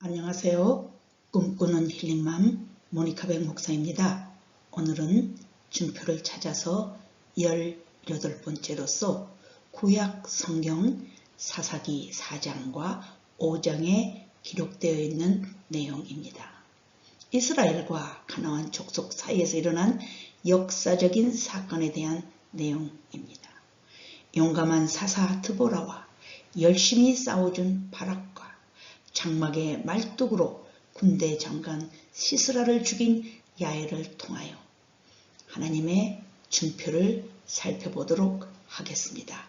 안녕하세요. 꿈꾸는 힐링맘 모니카백 목사입니다. 오늘은 증표를 찾아서 18번째로서 구약 성경 사사기 4장과 5장에 기록되어 있는 내용입니다. 이스라엘과 가나안 족속 사이에서 일어난 역사적인 사건에 대한 내용입니다. 용감한 사사 드보라와 열심히 싸워준 바락과 장막의 말뚝으로 군대 장관 시스라를 죽인 야엘을 통하여 하나님의 증표를 살펴보도록 하겠습니다.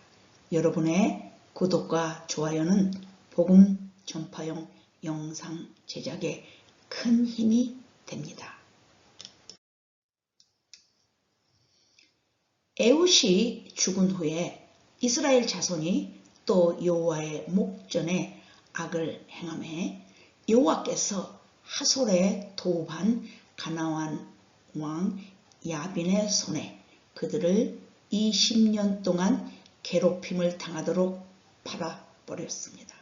여러분의 구독과 좋아요는 복음 전파용 영상 제작에 큰 힘이 됩니다. 에훗이 죽은 후에 이스라엘 자손이 또 여호와의 목전에 악을 행하매 여호와께서 하솔에 도읍한 가나안 왕 야빈의 손에 그들을 20년 동안 괴롭힘을 당하도록 팔아버렸습니다.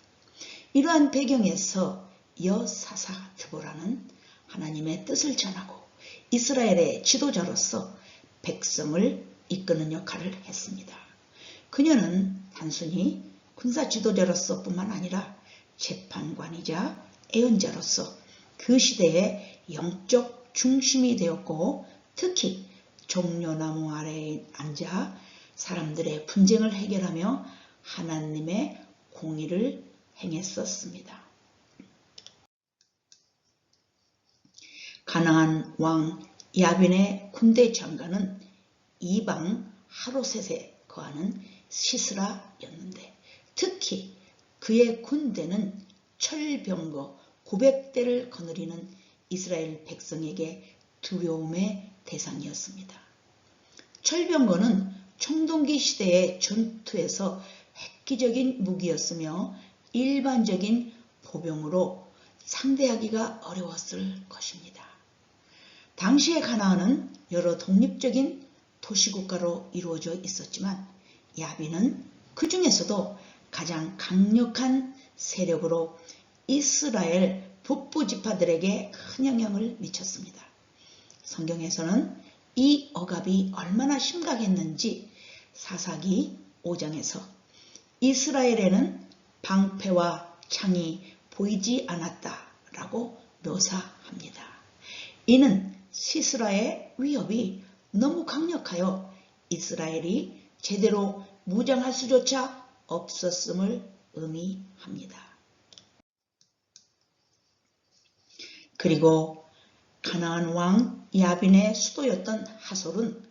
이러한 배경에서 여사사 드보라는 하나님의 뜻을 전하고 이스라엘의 지도자로서 백성을 이끄는 역할을 했습니다. 그녀는 단순히 군사 지도자로서 뿐만 아니라 재판관이자 예언자로서 그 시대의 영적 중심이 되었고, 특히 종려나무 아래에 앉아 사람들의 분쟁을 해결하며 하나님의 공의를 행했었습니다. 가나안 왕 야빈의 군대 장관은 이방 하로셋에 거하는 시스라였는데, 특히 그의 군대는 철병거 900대를 거느리는 이스라엘 백성에게 두려움의 대상이었습니다. 철병거는 청동기 시대의 전투에서 획기적인 무기였으며 일반적인 보병으로 상대하기가 어려웠을 것입니다. 당시의 가나안은 여러 독립적인 도시국가로 이루어져 있었지만 야빈은 그 중에서도 가장 강력한 세력으로 이스라엘 북부 지파들에게 큰 영향을 미쳤습니다. 성경에서는 이 억압이 얼마나 심각했는지 사사기 5장에서 이스라엘에는 방패와 창이 보이지 않았다라고 묘사합니다. 이는 시스라의 위협이 너무 강력하여 이스라엘이 제대로 무장할 수조차 없었음을 의미합니다. 그리고 가나안 왕 야빈의 수도였던 하솔은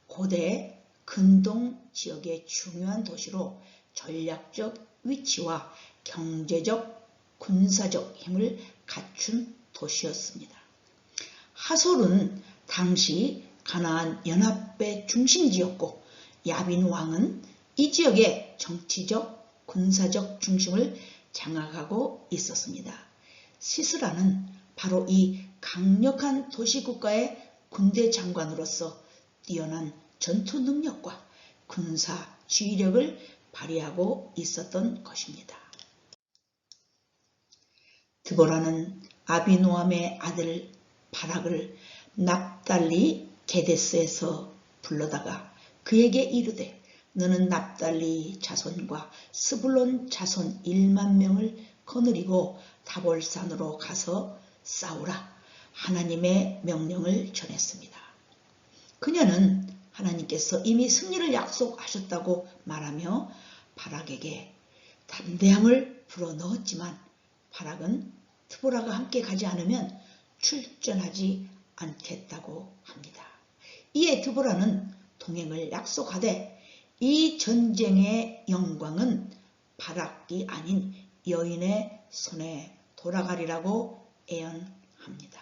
고대 근동 지역의 중요한 도시로 전략적 위치와 경제적, 군사적 힘을 갖춘 도시였습니다. 하솔은 당시 가나안 연합의 중심지였고 야빈 왕은 이 지역의 정치적, 군사적 중심을 장악하고 있었습니다. 시스라는 바로 이 강력한 도시국가의 군대 장관으로서 뛰어난 전투 능력과 군사 지휘력을 발휘하고 있었던 것입니다. 드보라는 아비노함의 아들 바락을 납달리 게데스에서 불러다가 그에게 이르되 너는 납달리 자손과 스불론 자손 1만 명을 거느리고 다볼산으로 가서 싸우라 하나님의 명령을 전했습니다. 그녀는 하나님께서 이미 승리를 약속하셨다고 말하며 바락에게 담대함을 불어넣었지만 바락은 드보라가 함께 가지 않으면 출전하지 않겠다고 합니다. 이에 드보라는 동행을 약속하되 이 전쟁의 영광은 바락이 아닌 여인의 손에 돌아가리라고 예언합니다.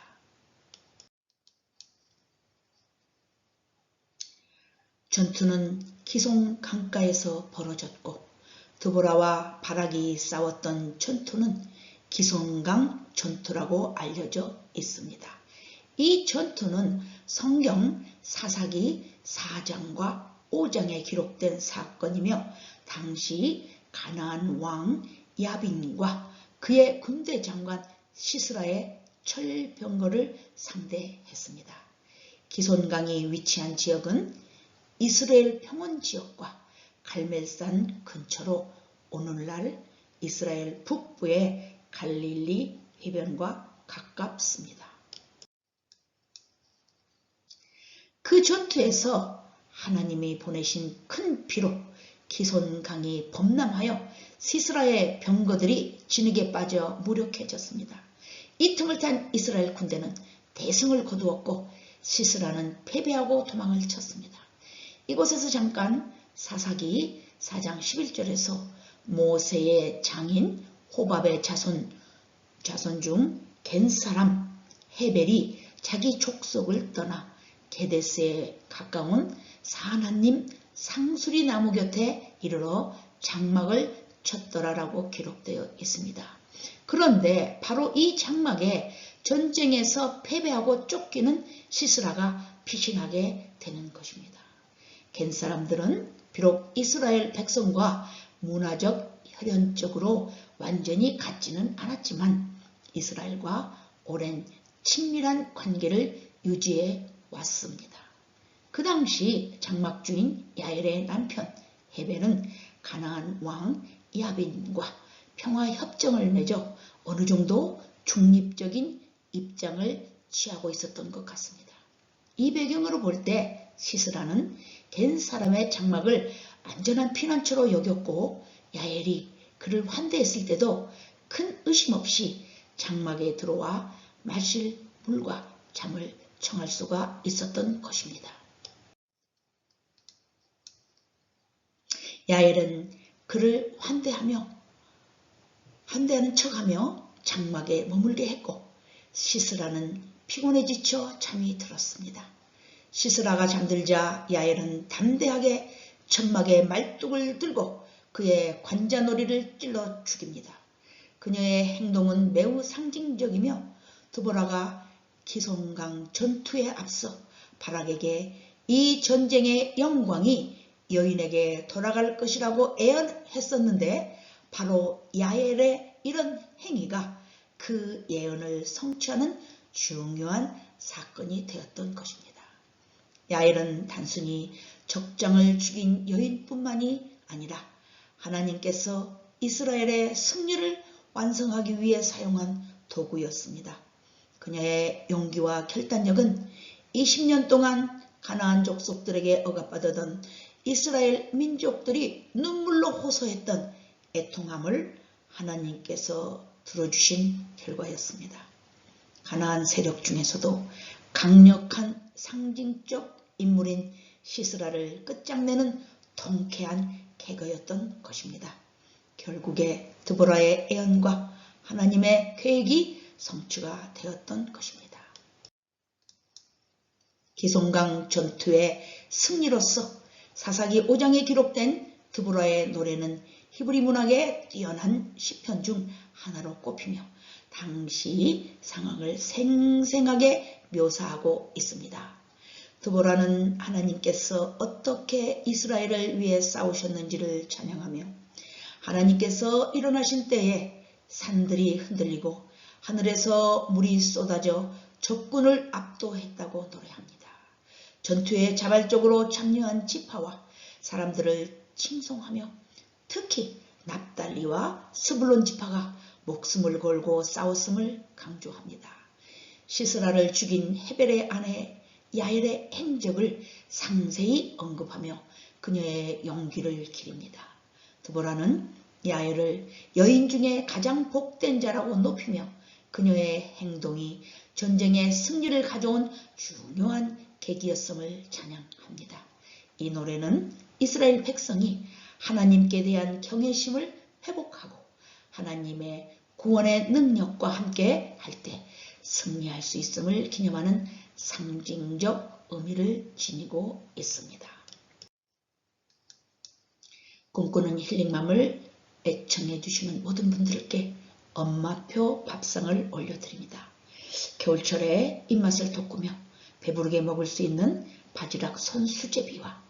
전투는 기송 강가에서 벌어졌고 드보라와 바락이 싸웠던 전투는 기송강 전투라고 알려져 있습니다. 이 전투는 성경 사사기 4장과 5장에 기록된 사건이며 당시 가나안 왕 야빈과 그의 군대 장관 시스라의 철병거를 상대했습니다. 기손강이 위치한 지역은 이스라엘 평원지역과 갈멜산 근처로 오늘날 이스라엘 북부의 갈릴리 해변과 가깝습니다. 그 전투에서 하나님이 보내신 큰 비로 기손강이 범람하여 시스라의 병거들이 진흙에 빠져 무력해졌습니다. 이 틈을 탄 이스라엘 군대는 대승을 거두었고 시스라는 패배하고 도망을 쳤습니다. 이곳에서 잠깐 사사기 4장 11절에서 모세의 장인 호밥의 자손 중 겐사람 헤벨이 자기 족속을 떠나 게데스에 가까운 사하나님 상수리 나무 곁에 이르러 장막을 쳤더라라고 기록되어 있습니다. 그런데 바로 이 장막에 전쟁에서 패배하고 쫓기는 시스라가 피신하게 되는 것입니다. 겐 사람들은 비록 이스라엘 백성과 문화적, 혈연적으로 완전히 같지는 않았지만 이스라엘과 오랜 친밀한 관계를 유지해 왔습니다. 그 당시 장막주인 야엘의 남편 헤벨은 가나안 왕 야빈과 평화협정을 맺어 어느 정도 중립적인 입장을 취하고 있었던 것 같습니다. 이 배경으로 볼 때 시스라는 겐 사람의 장막을 안전한 피난처로 여겼고 야엘이 그를 환대했을 때도 큰 의심 없이 장막에 들어와 마실 물과 잠을 청할 수가 있었던 것입니다. 야엘은 그를 환대하는 척하며 장막에 머물게 했고 시스라는 피곤해 지쳐 잠이 들었습니다. 시스라가 잠들자 야엘은 담대하게 천막의 말뚝을 들고 그의 관자놀이를 찔러 죽입니다. 그녀의 행동은 매우 상징적이며 드보라가 기손강 전투에 앞서 바락에게 이 전쟁의 영광이 여인에게 돌아갈 것이라고 예언했었는데 바로 야엘의 이런 행위가 그 예언을 성취하는 중요한 사건이 되었던 것입니다. 야엘은 단순히 적장을 죽인 여인뿐만이 아니라 하나님께서 이스라엘의 승리를 완성하기 위해 사용한 도구였습니다. 그녀의 용기와 결단력은 20년 동안 가나안 족속들에게 억압받았던 이스라엘 민족들이 눈물로 호소했던 애통함을 하나님께서 들어주신 결과였습니다. 가나안 세력 중에서도 강력한 상징적 인물인 시스라를 끝장내는 통쾌한 계거였던 것입니다. 결국에 드보라의 예언과 하나님의 계획이 성취가 되었던 것입니다. 기손강 전투의 승리로서 사사기 5장에 기록된 드보라의 노래는 히브리 문학의 뛰어난 시편 중 하나로 꼽히며 당시 상황을 생생하게 묘사하고 있습니다. 드보라는 하나님께서 어떻게 이스라엘을 위해 싸우셨는지를 찬양하며 하나님께서 일어나신 때에 산들이 흔들리고 하늘에서 물이 쏟아져 적군을 압도했다고 노래합니다. 전투에 자발적으로 참여한 지파와 사람들을 칭송하며 특히 납달리와 스불론 지파가 목숨을 걸고 싸웠음을 강조합니다. 시스라를 죽인 헤벨의 아내 야엘의 행적을 상세히 언급하며 그녀의 용기를 기립니다. 드보라는 야엘을 여인 중에 가장 복된 자라고 높이며 그녀의 행동이 전쟁의 승리를 가져온 중요한 계기였음을 찬양합니다. 이 노래는 이스라엘 백성이 하나님께 대한 경외심을 회복하고 하나님의 구원의 능력과 함께 할 때 승리할 수 있음을 기념하는 상징적 의미를 지니고 있습니다. 꿈꾸는 힐링맘을 애청해 주시는 모든 분들께 엄마표 밥상을 올려드립니다. 겨울철에 입맛을 돋구며 배부르게 먹을 수 있는 바지락 선수제비와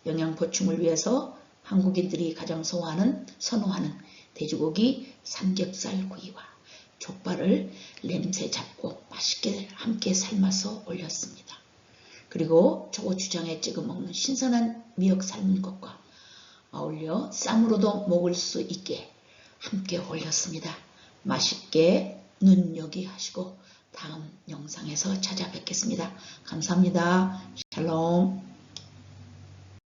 영양 보충을 위해서 한국인들이 가장 선호하는 돼지고기 삼겹살 구이와 족발을 냄새 잡고 맛있게 함께 삶아서 올렸습니다. 그리고 초고추장에 찍어 먹는 신선한 미역 삶은 것과 어울려 쌈으로도 먹을 수 있게 함께 올렸습니다. 맛있게 눈요기하시고 다음 영상에서 찾아뵙겠습니다. 감사합니다. 샬롬.